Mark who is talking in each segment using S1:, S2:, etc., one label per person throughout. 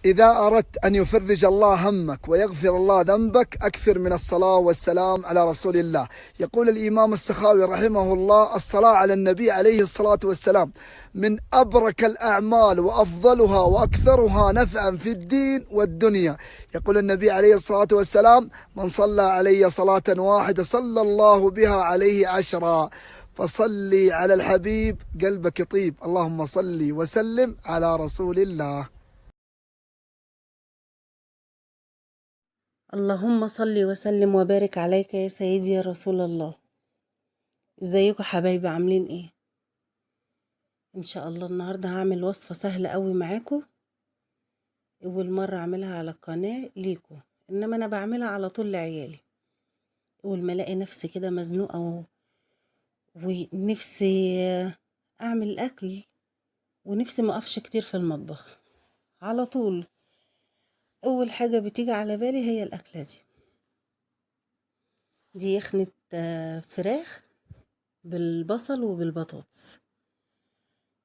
S1: إذا أردت أن يفرج الله همك ويغفر الله ذنبك أكثر من الصلاة والسلام على رسول الله. يقول الإمام السخاوي رحمه الله: الصلاة على النبي عليه الصلاة والسلام من أبرك الأعمال وأفضلها وأكثرها نفعا في الدين والدنيا. يقول النبي عليه الصلاة والسلام: من صلى علي صلاة واحدة صلى الله بها عليه 10. فصلي على الحبيب قلبك يطيب. اللهم صل وسلم على رسول الله.
S2: اللهم صل وسلم وبارك عليك يا سيدي يا رسول الله. ازيكم حبايبي، عاملين ايه؟ ان شاء الله النهارده هعمل وصفة سهلة قوي معاكم. اول مرة اعملها على القناة ليكم، انما انا بعملها على طول لعيالي. اول ما الاقي نفسي كده مزنوقة ونفسي اعمل اكل، ونفسي ما اقفش كتير في المطبخ، على طول اول حاجة بتيجي على بالي هي الاكلة دي يخنة فراخ بالبصل وبالبطاطس.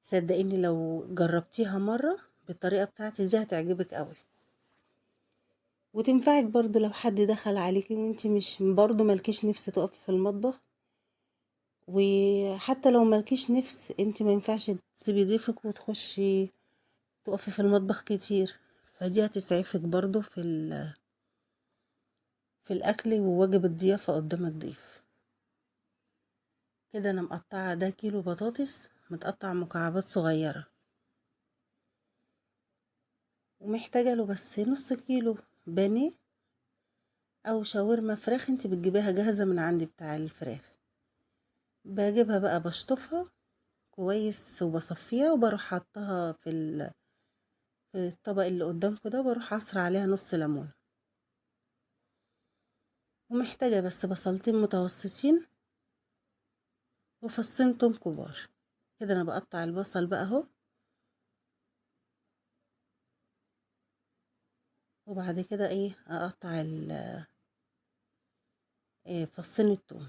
S2: صدقيني لو جربتيها مرة بالطريقة بتاعتي دي هتعجبك قوي، وتنفعك برضو لو حد دخل عليكي وانتي مش برضو ملكيش نفس تقفي في المطبخ. وحتى لو ملكيش نفس انتي ما ينفعش تسيبي ضيفك وتخشي تقفي في المطبخ كتير، فدي هتسعفك برضو في الاكل وواجب الضيافة قدام الضيف. كده انا مقطعة ده كيلو بطاطس متقطع مكعبات صغيرة، ومحتاجة له بس نص كيلو بانيه او شاورما فراخ انت بتجيبيها جاهزة من عندي بتاع الفراخ. بجيبها بقى بشطفها كويس وبصفيها وبروح حطها في الطبق اللي قدامكم ده، بروح عصر عليها نص ليمون. ومحتاجة بس بصلتين متوسطين وفصين توم كبار. كده انا بقطع البصل بقى اهو، وبعد كده ايه اقطع فصين التوم.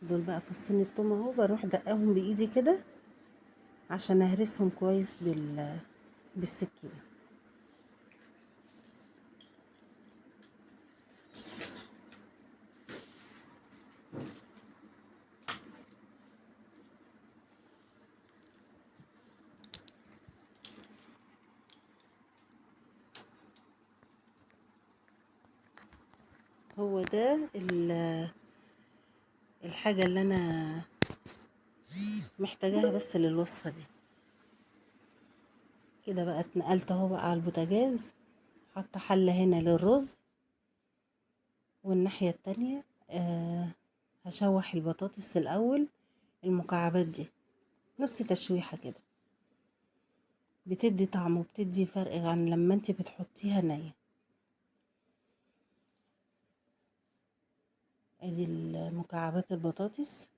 S2: دول بقى فصين التوم اهو، بروح دقاهم بايدي كده عشان اهرسهم كويس بالسكينة. هو ده الحاجة اللي انا محتاجاها بس للوصفة دي. كده بقى اتنقلت اهو بقى على البوتاجاز، حاطه حلة هنا للرز، والناحية التانية هشوح البطاطس الاول. المكعبات دي نص تشويحة كده بتدي طعم وبتدي فرق عن لما انت بتحطيها نية. ادي المكعبات البطاطس.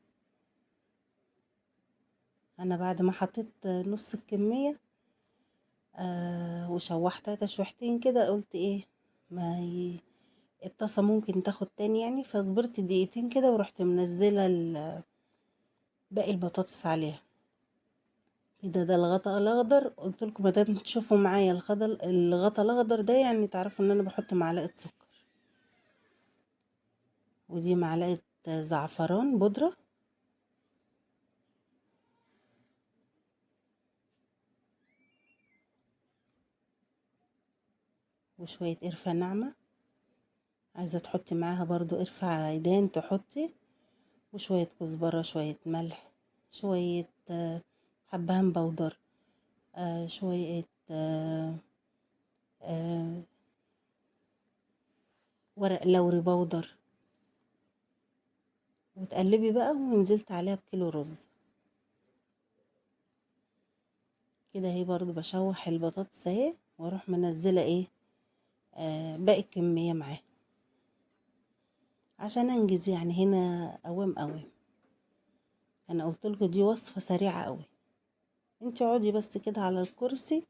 S2: انا بعد ما حطيت نص الكمية وشوحتها تشويحتين كده، قلت ايه ما ي... الطاسة ممكن تاخد تاني يعني، فصبرت دقيقتين كده ورحت منزلة باقي البطاطس عليها. كده ده الغطاء الاخضر. قلت لكم مادام تشوفوا معايا الغطاء الاخضر ده يعني تعرفوا ان انا بحط معلقة سكر، ودي معلقة زعفران بودرة، وشوية قرفة ناعمة. عايزة تحطي معاها برضو قرفة عيدان تحطي، وشوية كزبرة، شوية ملح، شوية حبهان بودر، شوية آه، ورق لوري بودر. وتقلبي بقى، ونزلت عليها بكيلو رز. كده اهي برضو بشوح البطاطس اهي، واروح منزلة ايه باقي الكمية معاه. عشان انجز يعني. هنا قوام قوام. انا قلت لكم دي وصفة سريعة قوي. انت اقعدي بس كده على الكرسي،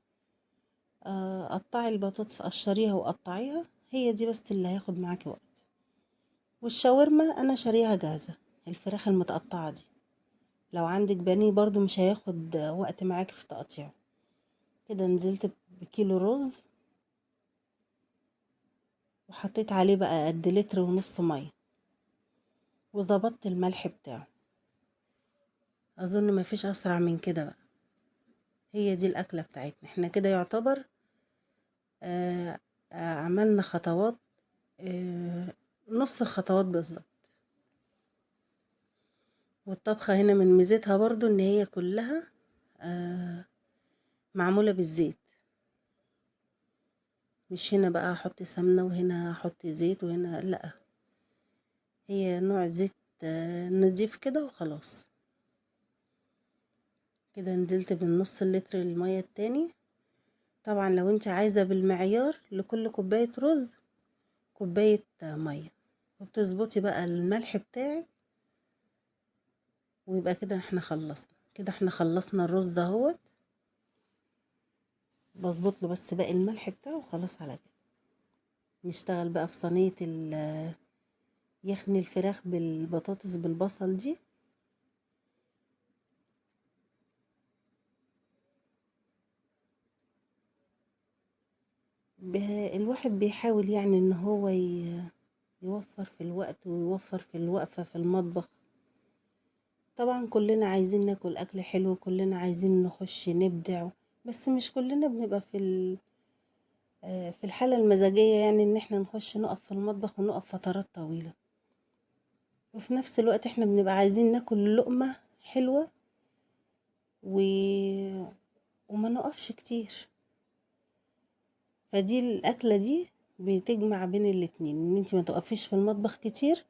S2: قطعي البطاطس، قشريها وقطعيها، هي دي بس اللي هياخد معاكي وقت. والشاورما انا شاريها جاهزة، الفراخ المتقطعة دي. لو عندك بانيه برضو مش هياخد وقت معاكي في تقطيعه. كده نزلت بكيلو رز، وحطيت عليه بقى قد لتر ونص ميه، وظبطت الملح بتاعه. اظن مفيش اسرع من كده بقى. هي دي الاكله بتاعتنا احنا كده يعتبر. آه عملنا خطوات، آه نص الخطوات بالظبط. والطبخه هنا من ميزتها برضو ان هي كلها آه معموله بالزيت. مش هنا بقى احط سمنه وهنا احط زيت وهنا لا، هي نوع زيت نضيف كده وخلاص. كده نزلت بالنص اللتر المية التاني. طبعا لو انت عايزة بالمعيار لكل كوباية رز كوباية مية، وبتظبطي بقى الملح بتاعك. ويبقى كده احنا خلصنا. كده احنا خلصنا الرز دهوت. بظبط له بس باقي الملح بتاعه وخلاص على كده. نشتغل بقى في صينية يخني الفراخ بالبطاطس بالبصل دي. الواحد بيحاول يعني ان هو يوفر في الوقت ويوفر في الوقفة في المطبخ. طبعا كلنا عايزين ناكل اكل حلو، كلنا عايزين نخش نبدع، بس مش كلنا بنبقى في الحالة المزاجية، يعني ان احنا نخش نقف في المطبخ ونقف فترات طويلة. وفي نفس الوقت احنا بنبقى عايزين ناكل لقمة حلوة و... وما نقفش كتير. فدي الاكلة دي بتجمع بين الاتنين، ان انت ما تقفيش في المطبخ كتير،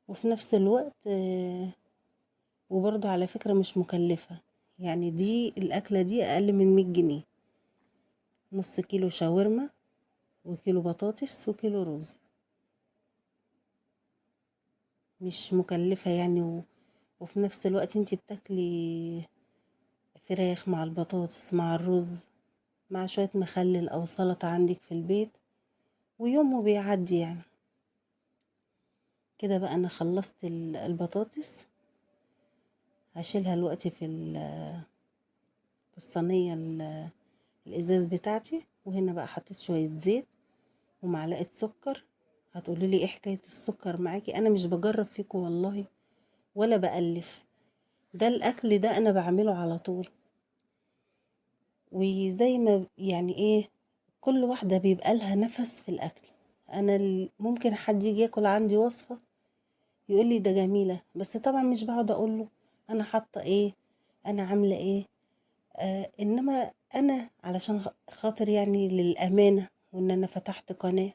S2: وفي نفس الوقت وبرضه على فكرة مش مكلفة. يعني دي الأكلة دي أقل من 100 جنيه. نص كيلو شاورما وكيلو بطاطس وكيلو رز. مش مكلفة يعني وفي نفس الوقت انتي بتاكلي فراخ مع البطاطس مع الرز مع شوية مخلل أو سلطة عندك في البيت، ويومه بيعدي يعني. كده بقى أنا خلصت البطاطس. هشيلها دلوقتي في الصينية الإزاز بتاعتي. وهنا بقى حطيت شوية زيت ومعلقة سكر. هتقولي لي ايه حكاية السكر معاكي؟ انا مش بجرب فيكم والله ولا بألف. ده الاكل ده انا بعمله على طول. وزي ما يعني ايه، كل واحدة بيبقى لها نفس في الاكل. انا ممكن حد يجي ياكل عندي وصفة يقول لي ده جميلة، بس طبعا مش بقعد اقول له انا حاطة ايه، انا عاملة ايه. انما انا علشان خاطر يعني للامانة، وان انا فتحت قناة،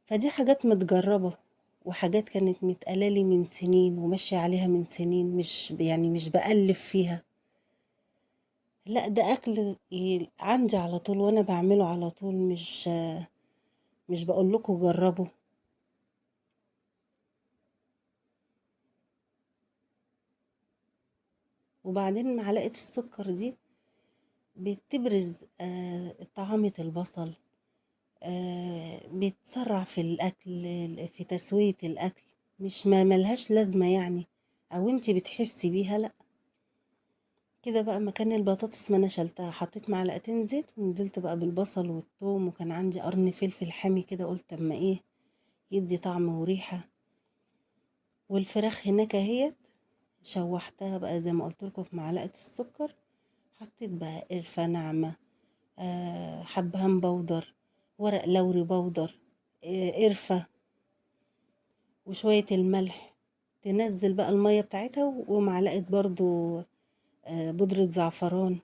S2: فدي حاجات متجربة، وحاجات كانت متقالالي من سنين وماشية عليها من سنين، مش يعني مش بألف فيها. لا، ده أكل عندي على طول وأنا بعمله على طول. مش بقول لكم جربوا. وبعدين معلقة السكر دي بتبرز طعامة البصل، بتسرع في الأكل، في تسوية الأكل. مش ما ملهاش لازمة يعني، أو انتي بتحسي بيها لا. كده بقى مكان البطاطس ما انا شلتها، حطيت معلقتين زيت ونزلت بقى بالبصل والثوم، وكان عندي قرن فلفل حامي كده، قلت اما ايه يدي طعم وريحة. والفراخ هناك اهيت شوحتها بقى زي ما قلت لكم في معلقة السكر. حطيت بقى قرفة ناعمة، حبهان بودر، ورق لوري بودر، قرفة، وشوية الملح. تنزل بقى المية بتاعتها، ومعلقة برضو بودرة زعفران،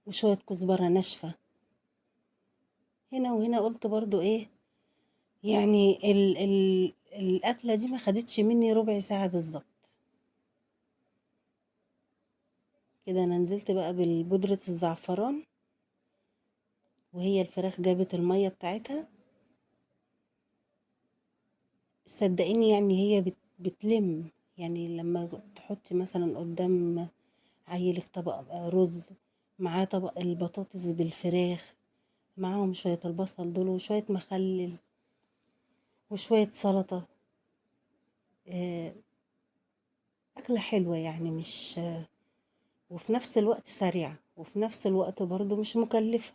S2: وشوية كزبرة ناشفة. هنا وهنا قلت برضو ايه، يعني الأكلة دي ما خدتش مني ربع ساعة بالظبط. كده أنا نزلت بقى بالبودرة الزعفران، وهي الفراخ جابت المية بتاعتها. صدقيني يعني هي بتلم. يعني لما تحطي مثلا قدام عيلك طبق رز، معاه طبق البطاطس بالفراخ، معاهم شوية البصل دول وشوية مخلل وشوية سلطة، آه، أكلة حلوة يعني، مش وفي نفس الوقت سريعة، وفي نفس الوقت برضو مش مكلفة.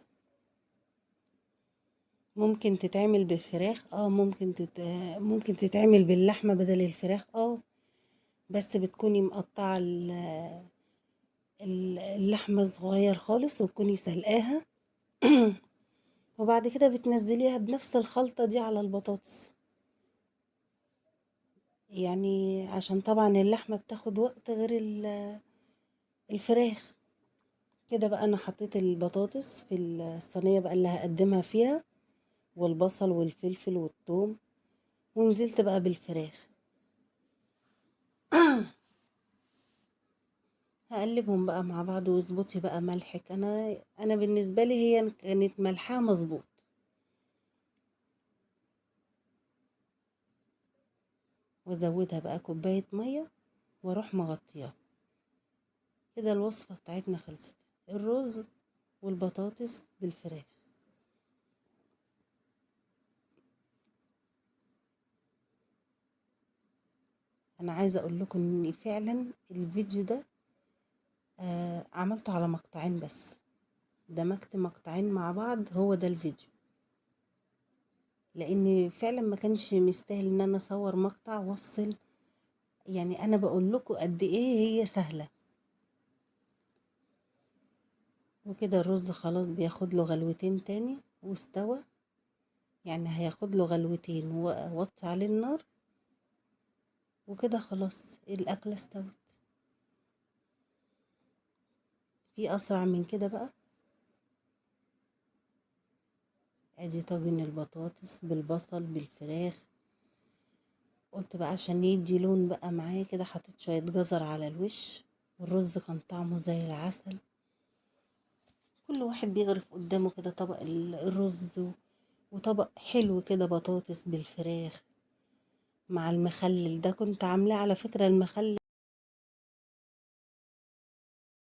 S2: ممكن تتعمل بالفراخ، ممكن تتعمل باللحمة بدل الفراخ، بس بتكوني مقطعة اللحمة صغير خالص وتكوني سلقاها وبعد كده بتنزليها بنفس الخلطة دي على البطاطس. يعني عشان طبعا اللحمة بتاخد وقت غير الفراخ. كده بقى انا حطيت البطاطس في الصينية بقى اللي هقدمها فيها، والبصل والفلفل والثوم، ونزلت بقى بالفراخ. هقلبهم بقى مع بعض، واظبطي بقى ملحك. انا بالنسبة لي هي كانت ملحها مظبوط. وازودها بقى كوباية مية واروح مغطياها. كده الوصفة بتاعتنا خلصت، الرز والبطاطس بالفراخ. انا عايزة اقول لكم ان فعلا الفيديو ده عملته على مقطعين بس، دمجت مقطعين مع بعض، هو ده الفيديو. لان فعلا ما كانش مستاهل ان انا اصور مقطع وافصل. يعني انا بقول لكم قد ايه هي سهلة. وكده الرز خلاص بياخد له غلوتين تاني واستوى. يعني هياخد له غلوتين ووطي عليه النار، وكده خلاص الاكلة استوت. في اسرع من كده بقى؟ ادي طاجن البطاطس بالبصل بالفراخ. قلت بقى عشان يدي لون بقى معايا كده، حطيت شوية جزر على الوش، والرز كان طعمه زي العسل. كل واحد بيغرف قدامه كده طبق الرز، وطبق حلو كده بطاطس بالفراخ مع المخلل ده. كنت عاملاه على فكرة المخلل